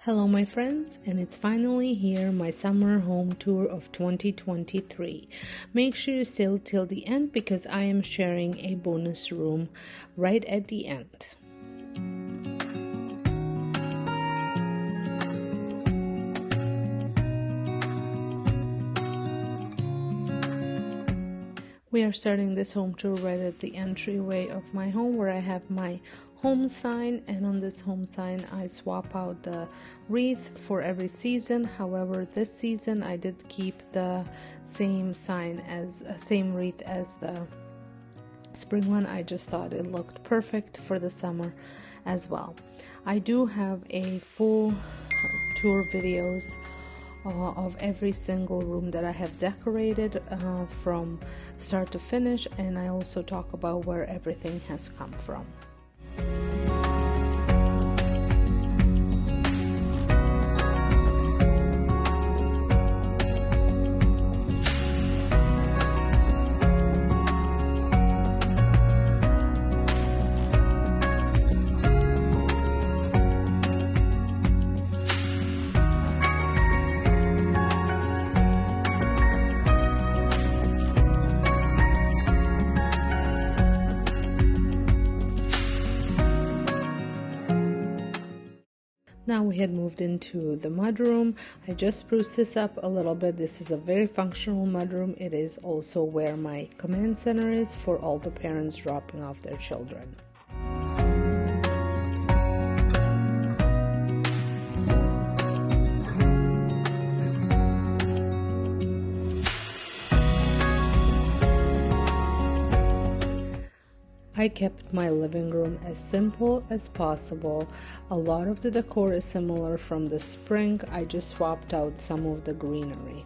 Hello my friends, and it's finally here, my summer home tour of 2023. Make sure you stay till the end because I am sharing a bonus room right at the end. We are starting this home tour right at the entryway of my home where I have my home sign, and on this home sign I swap out the wreath for every season. However, this season I did keep the same wreath as the spring one. I just thought it looked perfect for the summer as well. I do have a full tour videos of every single room that I have decorated from start to finish, and I also talk about where everything has come from. Now we had moved into the mudroom. I just spruced this up a little bit. This is a very functional mudroom. It is also where my command center is for all the parents dropping off their children. I kept my living room as simple as possible. A lot of the decor is similar from the spring. I just swapped out some of the greenery.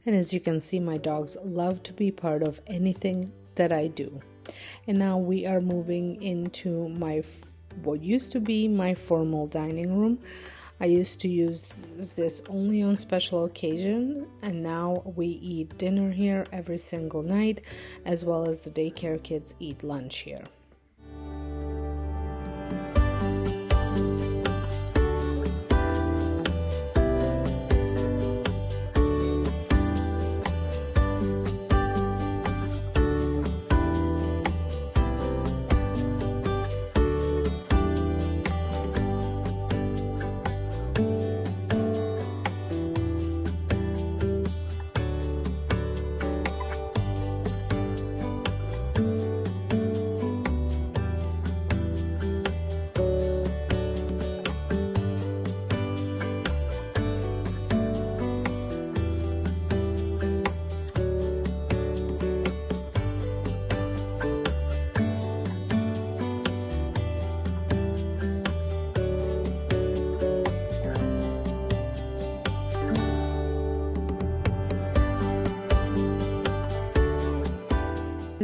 And as you can see, my dogs love to be part of anything that I do. And now we are moving into what used to be my formal dining room. I used to use this only on special occasions, and now we eat dinner here every single night, as well as the daycare kids eat lunch here.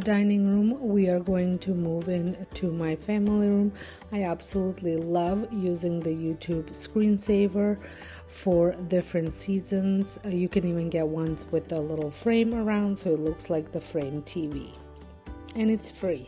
dining room, we are going to move into my family room. I absolutely love using the YouTube screensaver for different seasons. You can even get ones with a little frame around so it looks like the frame TV, and it's free.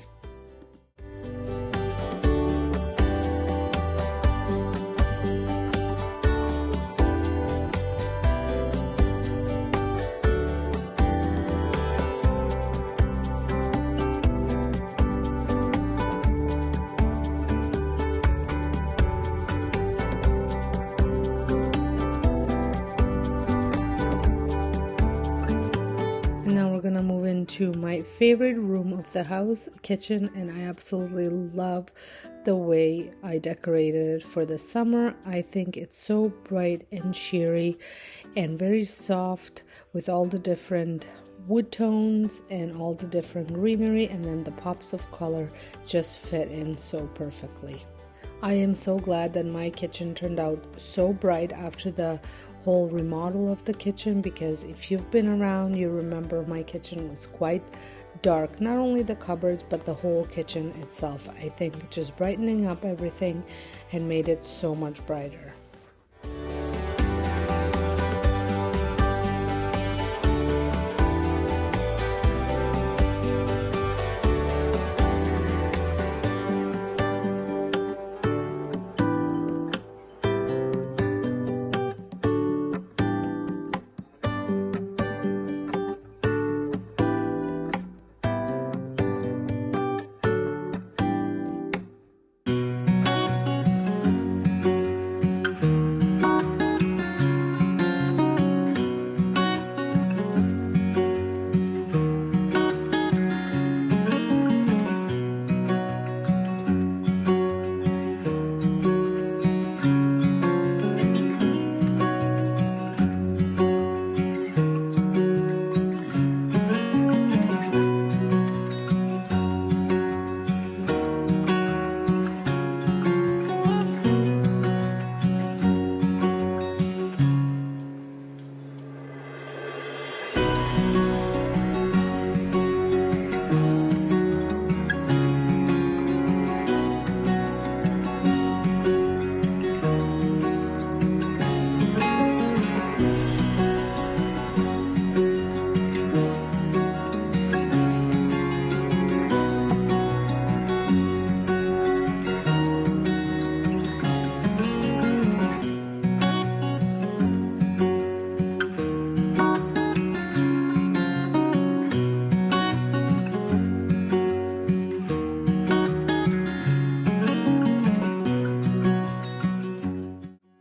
Now we're gonna move into my favorite room of the house, kitchen, and I absolutely love the way I decorated it for the summer. I think it's so bright and cheery and very soft with all the different wood tones and all the different greenery, and then the pops of color just fit in so perfectly. I am so glad that my kitchen turned out so bright after the whole remodel of the kitchen, because if you've been around, you remember my kitchen was quite dark. Not only the cupboards, but the whole kitchen itself. I think just brightening up everything and made it so much brighter.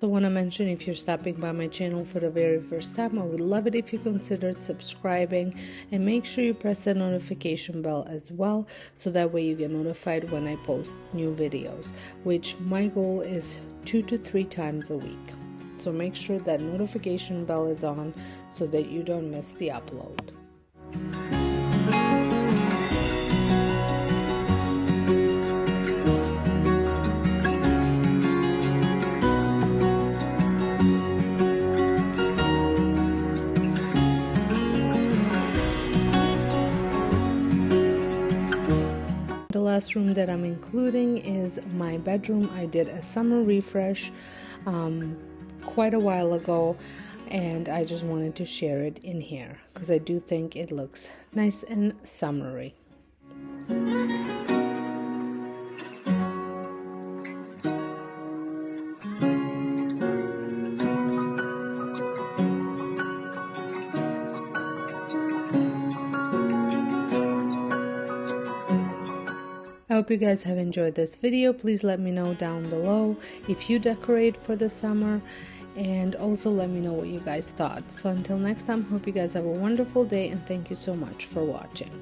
I want to mention, if you're stopping by my channel for the very first time, I would love it if you considered subscribing, and make sure you press the notification bell as well, so that way you get notified when I post new videos, which my goal is 2 to 3 times a week. So make sure that notification bell is on so that you don't miss the upload. The last room that I'm including is my bedroom. I did a summer refresh quite a while ago, and I just wanted to share it in here because I do think it looks nice and summery. I hope you guys have enjoyed this video. Please let me know down below if you decorate for the summer, and also let me know what you guys thought. So until next time, hope you guys have a wonderful day, and thank you so much for watching.